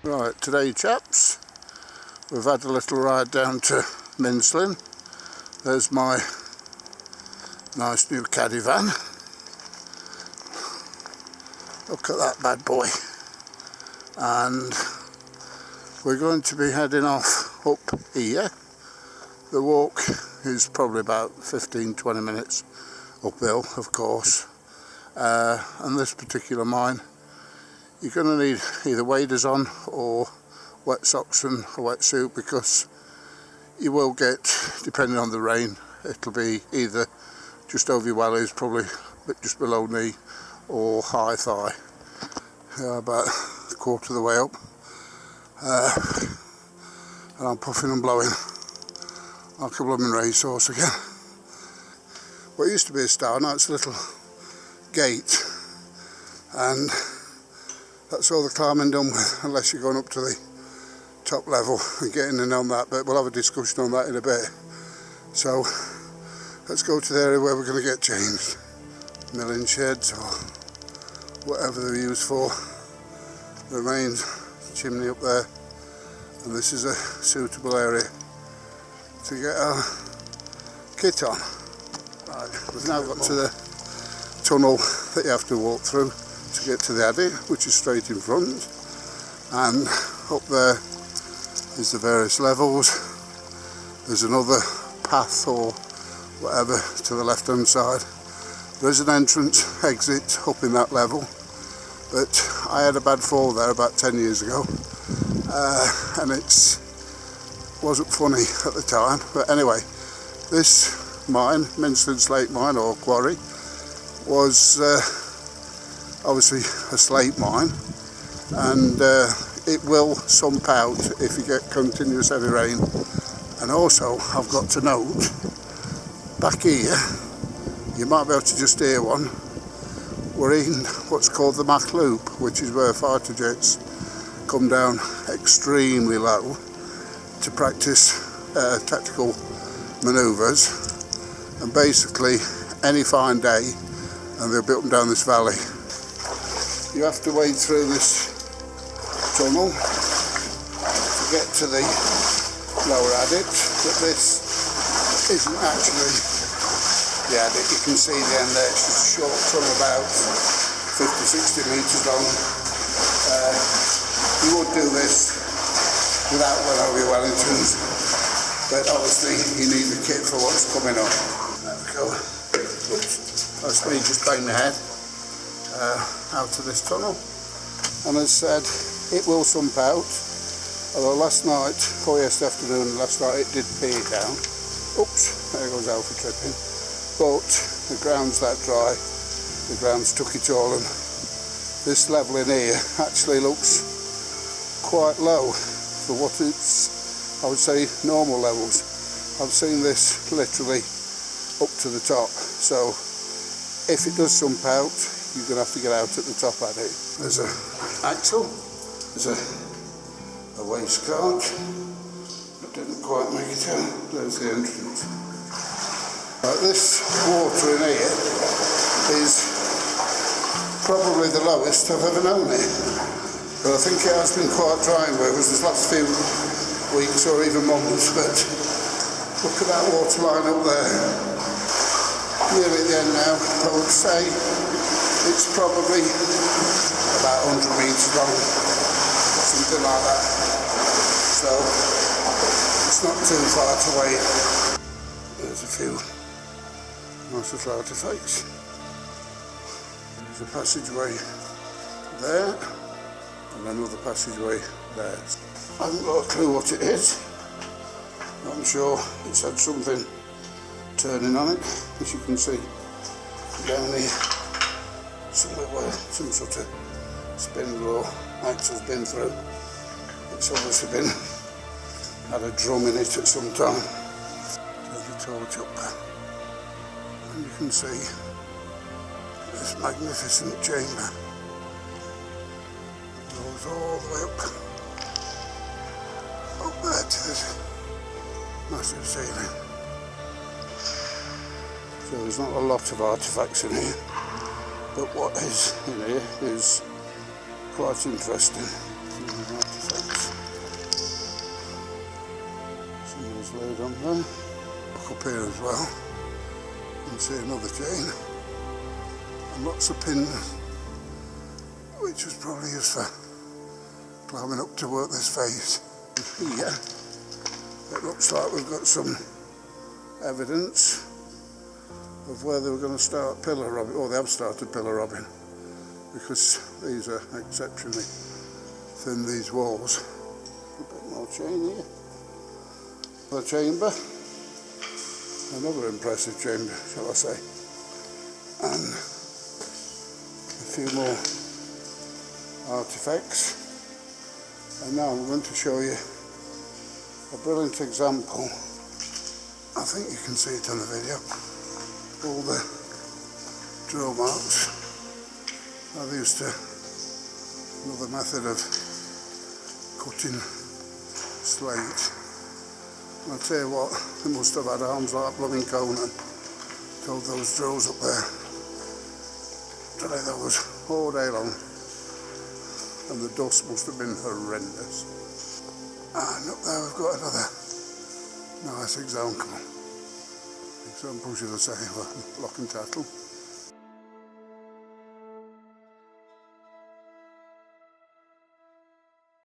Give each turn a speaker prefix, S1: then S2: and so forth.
S1: Right, today chaps, we've had a little ride down to Minllyn. There's my nice new caddy van. Look at that bad boy. And we're going to be heading off up here. The walk is probably about 15-20 minutes uphill, of course. And this particular mine, you're going to need either waders on or wet socks and a wetsuit, because you will get, depending on the rain, it'll be either just over your wellies, probably just below knee, or high thigh. About a quarter of the way up. And I'm puffing and blowing like a blooming racehorse again. What used to be a star, now it's a little gate, and that's all the climbing done with, unless you're going up to the top level and getting in on that, but we'll have a discussion on that in a bit. So let's go to the area where we're going to get changed. Milling sheds or whatever they're used for. The main chimney up there, and this is a suitable area to get our kit on. Right, we've now got to the tunnel that you have to walk through to get to the adit, which is straight in front, and up there is the various levels. There's another path or whatever to the left hand side. There's an entrance exit up in that level, but I had a bad fall there about 10 years ago, and it wasn't funny at the time. But anyway, this mine, Minllyn Slate mine or quarry, was obviously a slate mine, and it will sump out if you get continuous heavy rain. And also I've got to note, back here you might be able to just hear one, we're in what's called the Mach loop, which is where fighter jets come down extremely low to practice tactical manoeuvres, and basically any fine day, and they'll be up and down this valley. You have to wade through this tunnel to get to the lower adit, but this isn't actually the adit. You can see the end there, it's just a short tunnel about 50-60 metres long. You would do this without well over your Wellingtons, but obviously you need the kit for what's coming up. There we go. Oops. That's me just banging the head out of this tunnel, and as said, it will sump out. Although last night, or yesterday afternoon, last night it did pee down. Oops, there goes Alfie tripping. But the ground's that dry, the ground's took it all, and this level in here actually looks quite low for what it's, I would say, normal levels. I've seen this literally up to the top, so if it does sump out, you're going to have to get out at the top at it. There's an axle, there's a waste cart, but didn't quite make it out. There's the entrance. Right, this water in here is probably the lowest I've ever known it, but I think it has been quite dry with us this last few weeks or even months. But look at that water line up there. Nearly at the end now. I would say it's probably about 100 metres long, something like that, so it's not too far to wait. There's a few nice little artefacts. There's a passageway there and another passageway there. I haven't got a clue what it is. I'm sure it's had something turning on it, as you can see down here, somewhere where some sort of spindle or axle's been through. It's obviously been had a drum in it at some time. There's the torch up there, and you can see this magnificent chamber. It goes all the way up there to this massive ceiling. So there's not a lot of artefacts in here, but what is in here is quite interesting. chains laid on there. Look up here as well and see another chain and lots of pins, which was probably used for climbing up to work this face. Here it looks like we've got some evidence of where they were going to start pillar robbing, or they have started pillar robbing, because these are exceptionally thin, these walls. A bit more chain here. The chamber, another impressive chamber, shall I say, and a few more artifacts. And now I'm going to show you a brilliant example. I think you can see it on the video. All the drill marks. I've used another method of cutting slate. And I'll tell you what, they must have had arms like blooming Conan. Told those drills up there. Drilling those all day long. And the dust must have been horrendous. And up there we've got another nice example, should I say, of a lock and tattle.